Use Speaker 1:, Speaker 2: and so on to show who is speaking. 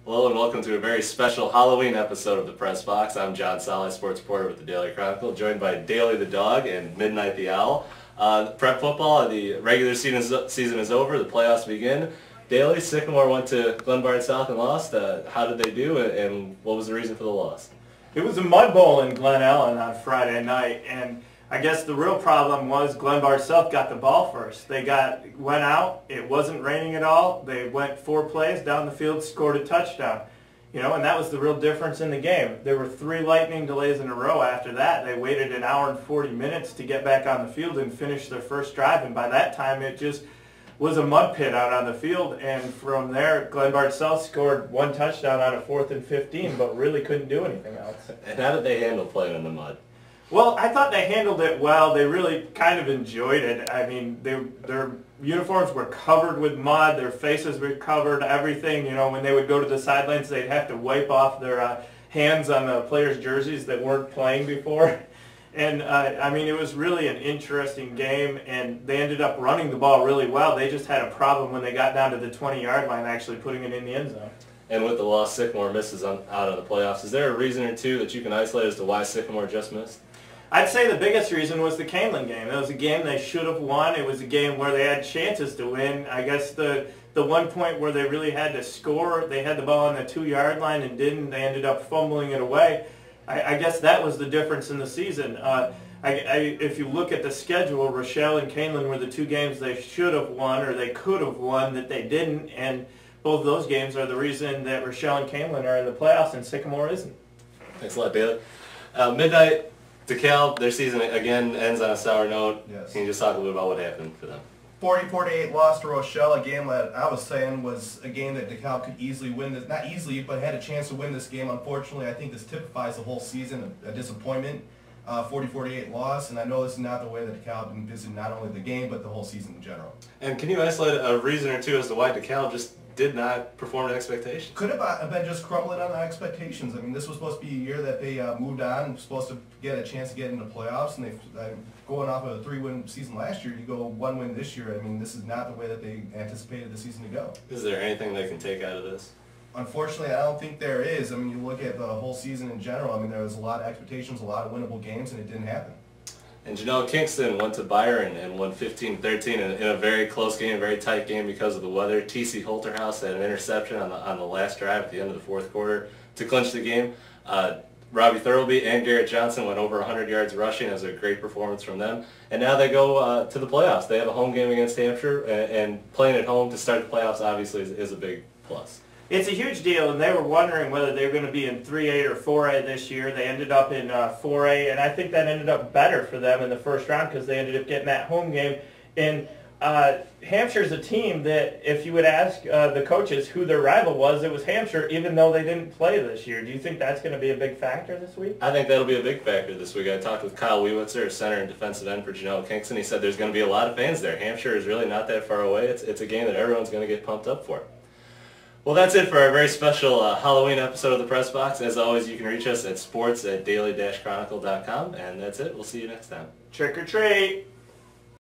Speaker 1: Hello and welcome to a very special Halloween episode of the Press Box. I'm John Solly, sports reporter with the Daily Chronicle, joined by Daily the Dog and Midnight the Owl. Prep football, the regular season is over, the playoffs begin. Daily, Sycamore went to Glenbard South and lost. How did they do and what was the reason for the loss?
Speaker 2: It was a mud bowl in Glen Ellen on Friday night, and I guess the real problem was Glenbard South got the ball first. They went out, it wasn't raining at all, they went 4 plays down the field, scored a touchdown. And that was the real difference in the game. There were 3 lightning delays in a row after that. They waited an hour and 40 minutes to get back on the field and finish their first drive, and by that time it just was a mud pit out on the field, and from there Glenbard South scored 1 touchdown on a 4th and 15, but really couldn't do anything else.
Speaker 1: And how did they handle playing in the mud?
Speaker 2: Well, I thought they handled it well. They really kind of enjoyed it. I mean, their uniforms were covered with mud. Their faces were covered, everything. When they would go to the sidelines, they'd have to wipe off their hands on the players' jerseys that weren't playing before. And, I mean, it was really an interesting game, and they ended up running the ball really well. They just had a problem when they got down to the 20-yard line actually putting it in the end zone.
Speaker 1: And with the loss, Sycamore misses out of the playoffs. Is there a reason or two that you can isolate as to why Sycamore just missed?
Speaker 2: I'd say the biggest reason was the Canelan game. It was a game they should have won. It was a game where they had chances to win. I guess the one point where they really had to score, they had the ball on the 2-yard line and didn't. They ended up fumbling it away. I guess that was the difference in the season. If you look at the schedule, Rochelle and Canelan were the 2 games they should have won or they could have won that they didn't, and both of those games are the reason that Rochelle and Canelan are in the playoffs and Sycamore isn't.
Speaker 1: Thanks a lot, Daly. Midnight, DeKalb, their season again ends on a sour note.
Speaker 3: Yes.
Speaker 1: Can you just talk a little bit about what happened for them?
Speaker 3: 44-8 loss to Rochelle, a game that I was saying was a game that DeKalb could easily win. This, not easily, but had a chance to win this game. Unfortunately, I think this typifies the whole season, a disappointment. 44-8 loss, and I know this is not the way that DeKalb envisioned not only the game, but the whole season in general.
Speaker 1: And can you isolate a reason or two as to why DeKalb just did not perform to expectations?
Speaker 3: Could have been just crumbling on the expectations. I mean, this was supposed to be a year that they moved on and supposed to get a chance to get into the playoffs, and they going off of a 3-win season last year, you go 1 win this year. I mean, this is not the way that they anticipated the season to go.
Speaker 1: Is there anything they can take out of this?
Speaker 3: Unfortunately, I don't think there is. I mean, you look at the whole season in general, I mean, there was a lot of expectations, a lot of winnable games, and it didn't happen. And
Speaker 1: Janelle Kingston went to Byron and won 15-13 in a very close game, very tight game because of the weather. T.C. Holterhouse had an interception on the last drive at the end of the 4th quarter to clinch the game. Robbie Thurlby and Garrett Johnson went over 100 yards rushing. It was a great performance from them. And now they go to the playoffs. They have a home game against Hampshire, and playing at home to start the playoffs obviously is a big plus.
Speaker 2: It's a huge deal, and they were wondering whether they were going to be in 3A or 4A this year. They ended up in 4A, and I think that ended up better for them in the first round because they ended up getting that home game. And Hampshire's a team that if you would ask the coaches who their rival was, it was Hampshire, even though they didn't play this year. Do you think that's going to be a big factor this week?
Speaker 1: I think that'll be a big factor this week. I talked with Kyle Wiewitzer, center and defensive end for Janelle Kingston. He said there's going to be a lot of fans there. Hampshire is really not that far away. It's a game that everyone's going to get pumped up for. Well, that's it for our very special Halloween episode of the Press Box. As always, you can reach us at sports@daily-chronicle.com. And that's it. We'll see you next time.
Speaker 2: Trick or treat!